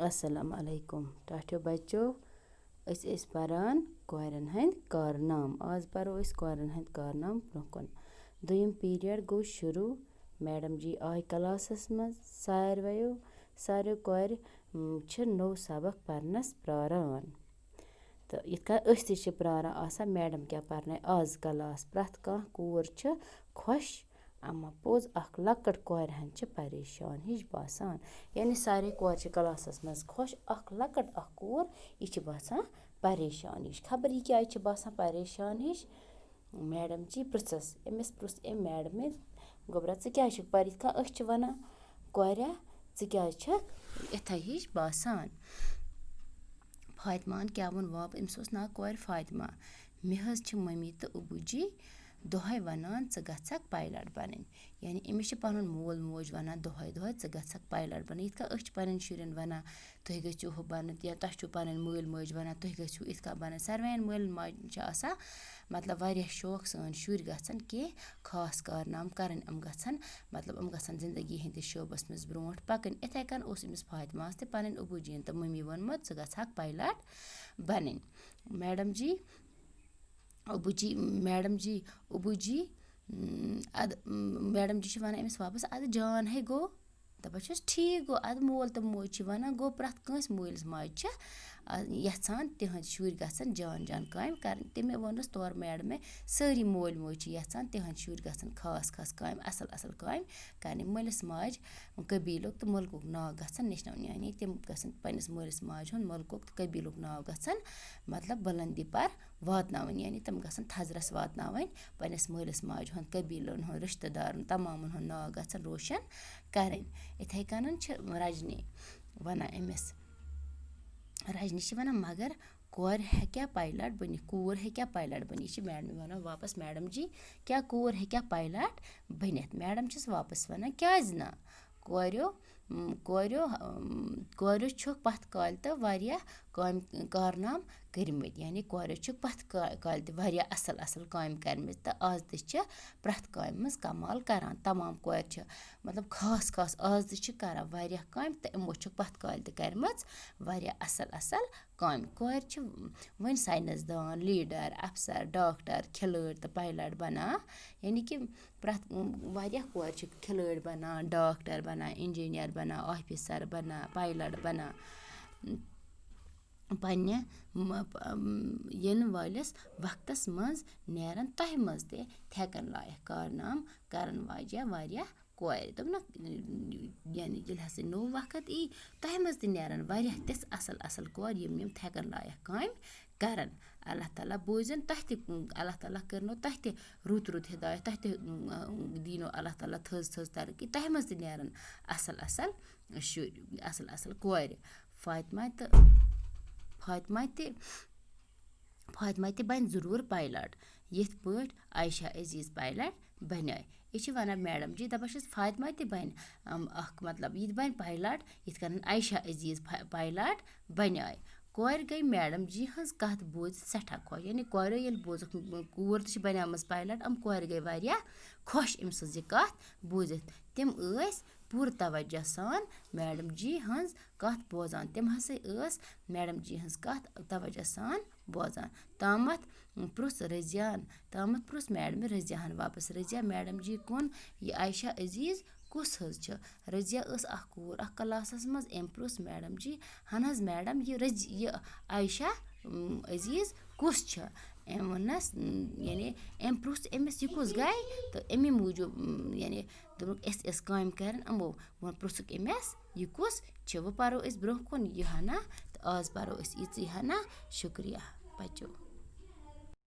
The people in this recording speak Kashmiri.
अस्सलाम अलैकुम टाठियो बच्चो ٲسۍ परान कौरन हंद कारनाम आज परो अस कौरन हंद कारनाम ब्रोकन दोयम पीरियड गो शुरू मैडम जी आय क्लासस मज सारे कौर छ नो सबक परनस प्रारान तो इथ अस त प्रारान आसा मैडम क्या परने आज क्लास प्रथ कह कोर छ खुश अम्मा पोज अख लकट कौर हन छ परेशान हिज बासान यानी सारे कौर छ क्लासस मज खुश अख लकट अख कोर यह बासान परेशान हिज खबर यह क्या छ बासान परेशान हिज मैडम जी पृछस अमिस पृछ एम मैडम गोबरा च क्या छ पर इथ अस छ वना कौरा च क्या छ इथ हिज बासान फातिमान क्या वन वाप अमिस ओस नाव कौर फातिमा मे हज छ मम्मी तो अबू जी दोहे वनान च गछक पायलट बनन यानी अमिस पन मोल मोज वनान दोहे दोहे च गछक पायलट बनन इथ अस पन शुरन वनान तुह गो हु बन या तह पन मोल मोज वनान तुह गो इत बन सर्वेन मोल मोज आसा मतलब वारिया शौक सन शुर गछन कि खास कारनाम करन गछन मतलब गछन जिंदगी हंदिस शोबस मज ब्रोट पकन इथे कन ओस अमिस फातिमा ते पन अबू जी तो मम्मी वोनमुत च गछक पायलट बनन मैडम जी अबू जी अद मैडम जी वन अमिस वापस अद जान है गो दपान ठीक गो अद मोल तो मोज वन गो प्रथ कंस मोलिस माज यछान तिहंद शुर गछन जान जान काम कर तमे वोनस तौर मैडम सारी मोल मोज यछान तिहंद शुर गछन खास खास काम असल असल काम कर मलिस माज कबीलुक तो मुल्कुक नाव गछन नेशन यानी तिम गछन पनिस मलिस माज हुन मुल्कुक तो कबीलुक नाव गछन मतलब बुलंदी पर वातनावन यानी तम गछन थजरस वातनावन पनिस मलिस माज हुन कबीलन हुन रिश्तेदारन तमामन हुन नाव गछन रोशन करन इथे कनन छ रजनी वना अमिस रजनी छ वना मगर कौर हेक्या पायलट बन कूर हेक्या पायलट बन यह मैडम वन वापस मैडम जी क्या कूर हेक्या पायलट बनित मैडम छस वापस वन क्या ना कौर पथ काल तो वारिया कारनाम करमत यानी कौर पथ काल तो वारिया असल असल काम करम तो आज तो प्रथ काम मज कमाल करान तमाम कौर मतलब खास खास आज तो करान वारिया काम तो इमो पथ काल तो करम वारिया असल असल काम कौर वन साइंसदान लीडर अफसर डॉक्टर खिलड़ तो पायलट बना यानी कि प्रथ वारिया कौर खिलड़ बना डॉक्टर बना इंजीनियर बना ऑफिसर बना पायलट बना पन्ने इन वालिस वक्तस मज नेरन तह मज ते हेकन लायक कारनाम करन वाजिया वारिया कौर दोप ना यानी ये हसा नो वक्त ई तह मज नेरन वारिया तिस असल असल कौर यम हेकन लायक काम करन अल्लाह ताला बोजन तह अल्लाह ताला करनो तह रुत रुत हिदायत तह दीनो अल्लाह ताला थज थज तरक्की तह मज नेरन असल असल शुर असल असल कौर फातिमा ते बन जरूर पायलट यथ पट आयशा अजीज पायलट बन यह वन मैडम जी दपान फातिमा ते बन मतलब यह बन पायलट यथ कन आयशा अजीज पायलट बन कौर गई मैडम जी हज कत बोज सठा खुश यानी कौर ये बोजक कूर तो बन पायलट कौर गई वारिया खुश अम सज कत बोजित तम पूर तवज्जो सान मैडम जी हज कत बोजान तम हसा मैडम जी हज कत तवज्जो सान बोजान तामत पृछ रजियान तामत पृछ मैडम रजियान वापस रजिया मैडम जी कुन यह आयशा अजीज कुस हज रजिया कूर क्लासस मज एम पृछ मैडम जी हन हज मैडम यह आयशा अजीज कुस एम वनस यानी एम पृछ अमिस यह कुस गई तो अमी मूजूब यानी दोक एस काम कर अमो वो पृछुक अमिस यह कुस वो परो ब्रोह कुन यह हना तो आज परो इसी हना शुक्रिया बच्चों।